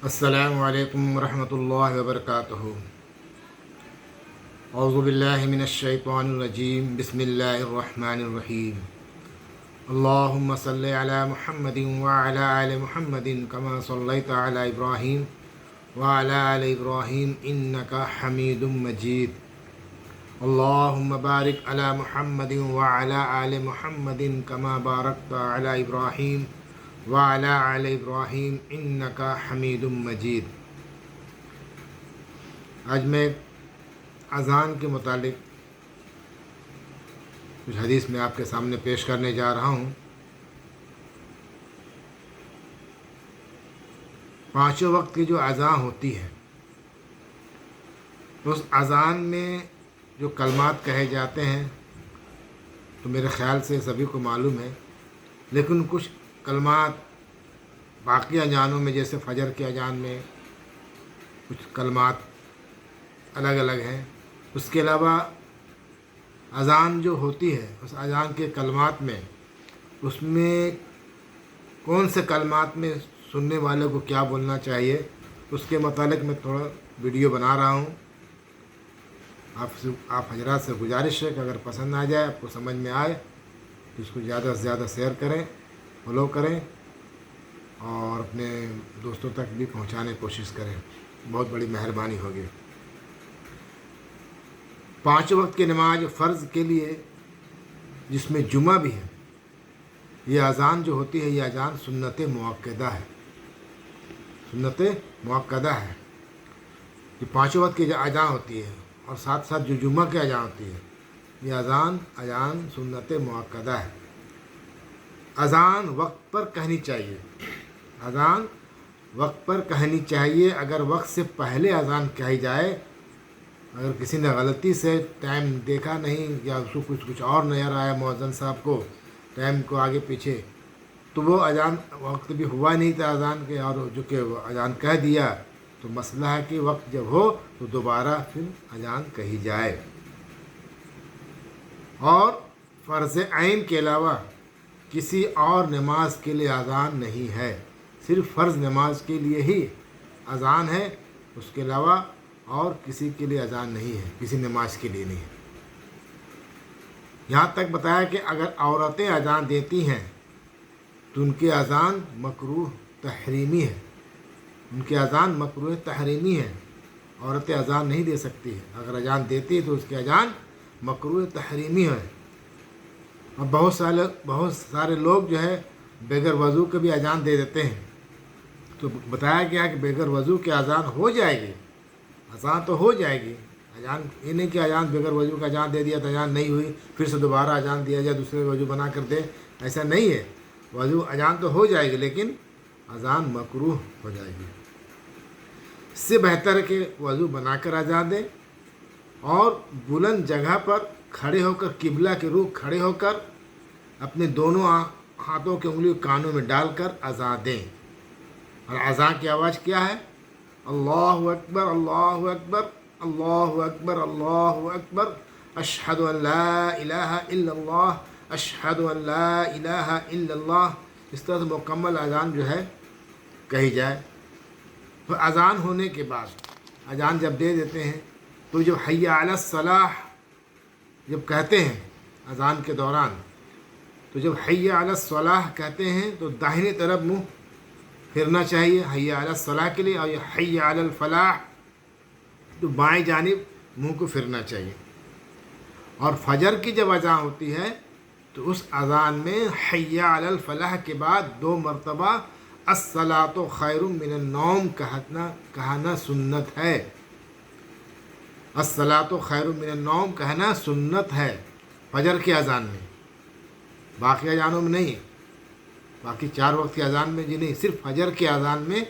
السلام علیکم ورحمۃ اللہ وبرکاتہ۔ اعوذ باللہ من الشیطان الرجیم، بسم اللہ الرحمن الرحیم۔ اللہم صلی علی محمد وعلی آل محمد کما صلیت علی ابراہیم وعلی آل ابراہیم انک حمید مجید۔ اللہم بارک علی محمد وعلی آل محمد کما بارکت علی ابراہیم وعلی آل ابراہیم انک حمید مجید۔ آج میں اذان کے متعلق کچھ حدیث میں آپ کے سامنے پیش کرنے جا رہا ہوں۔ پانچوں وقت کی جو اذان ہوتی ہے، اس اذان میں جو کلمات کہے جاتے ہیں تو میرے خیال سے سبھی کو معلوم ہے، لیکن کچھ کلمات باقی اذانوں میں جیسے فجر کے اذان میں کچھ کلمات الگ الگ ہیں۔ اس کے علاوہ اذان جو ہوتی ہے، اس اذان کے کلمات میں اس میں کون سے کلمات میں سننے والے کو کیا بولنا چاہیے، اس کے متعلق میں تھوڑا ویڈیو بنا رہا ہوں۔ آپ حضرات سے گزارش ہے کہ اگر پسند آ جائے، آپ کو سمجھ میں آئے تو اس کو زیادہ سے زیادہ شیئر کریں، فالو کریں اور اپنے دوستوں تک بھی پہنچانے کی کوشش کریں، بہت بڑی مہربانی ہوگی۔ پانچ وقت کی نماز فرض کے لیے، جس میں جمعہ بھی ہے، یہ اذان جو ہوتی ہے، یہ اذان سنت مؤکدہ ہے، سنت مؤکدہ ہے۔ یہ پانچوں وقت کی جو اذان ہوتی ہے اور ساتھ ساتھ جو جمعہ کی اذان ہوتی ہے، یہ اذان سنت مؤکدہ ہے۔ اذان وقت پر کہنی چاہیے، اذان وقت پر کہنی چاہیے۔ اگر وقت سے پہلے اذان کہی جائے، اگر کسی نے غلطی سے ٹائم دیکھا نہیں یا اس کو کچھ اور نظر آیا مؤذن صاحب کو، ٹائم کو آگے پیچھے، تو وہ اذان وقت بھی ہوا نہیں تھا اذان کے، اور جو کہ وہ اذان کہہ دیا، تو مسئلہ ہے کہ وقت جب ہو تو دوبارہ پھر اذان کہی جائے۔ اور فرض عین کے علاوہ کسی اور نماز کے لیے اذان نہیں ہے، صرف فرض نماز کے لیے ہی اذان ہے، اس کے علاوہ اور کسی کے لیے اذان نہیں ہے، کسی نماز کے لیے نہیں ہے۔ یہاں تک بتایا کہ اگر عورتیں اذان دیتی ہیں تو ان کی اذان مکروہ تحریمی ہے، ان کی اذان مکروہ تحریمی ہے، عورتیں اذان نہیں دے سکتی ہیں۔ اگر اذان دیتی ہے تو اس کی اذان مکروہ تحریمی ہے۔ اور بہت سارے لوگ جو ہے بغیر وضو کے بھی اذان دے دیتے ہیں، تو بتایا گیا کہ بغیر وضو کے اذان ہو جائے گی، اذان تو ہو جائے گی۔ اذان یہ نہیں کہ اذان بغیر وضو کا اذان دے دیا تو اذان نہیں ہوئی، پھر سے دوبارہ اذان دیا جائے، دوسرے وضو بنا کر دے، ایسا نہیں ہے۔ وضو اذان تو ہو جائے گی لیکن اذان مکروہ ہو جائے گی۔ اس سے بہتر ہے کہ وضو بنا کر اذان دے اور بلند جگہ پر کھڑے ہو کر، قبلہ کے رخ کھڑے ہو کر، اپنے دونوں ہاتھوں کی انگلی کانوں میں ڈال کر اذان دیں۔ اور اذان کی آواز کیا ہے؟ اللہ اکبر، اللہ اکبر، اللہ اکبر، اللہ اکبر، اشہد ان لا الہ الا اللہ، اشہد ان لا الہ الا اللہ۔ اس طرح سے مکمل اذان جو ہے کہی جائے۔ تو اذان ہونے کے بعد، اذان جب دے دیتے ہیں تو جب حی علی الصلاح جب کہتے ہیں اذان کے دوران، تو جب حی علی الصلاح کہتے ہیں تو داہنی طرف منہ پھرنا چاہیے حی علی الصلاح کے لیے، اور یہ حی علی الفلاح تو بائیں جانب منہ کو پھرنا چاہیے۔ اور فجر کی جب اذان ہوتی ہے تو اس اذان میں حی علی الفلاح کے بعد 2 مرتبہ الصلاۃ خیر من النوم کہنا سنت ہے۔ الصلاۃ خیر من النوم کہنا سنت ہے فجر کی اذان میں، باقی اذانوں میں نہیں، باقی 4 وقت کی اذان میں جی نہیں، صرف فجر کی اذان میں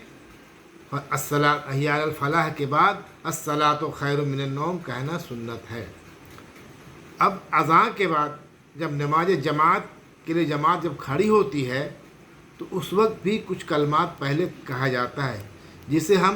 حی علی الفلاح کے بعد الصلاۃ خیر من النوم کہنا سنت ہے۔ اب اذان کے بعد جب نماز جماعت کے لیے جماعت جب کھڑی ہوتی ہے تو اس وقت بھی کچھ کلمات پہلے کہا جاتا ہے، جسے ہم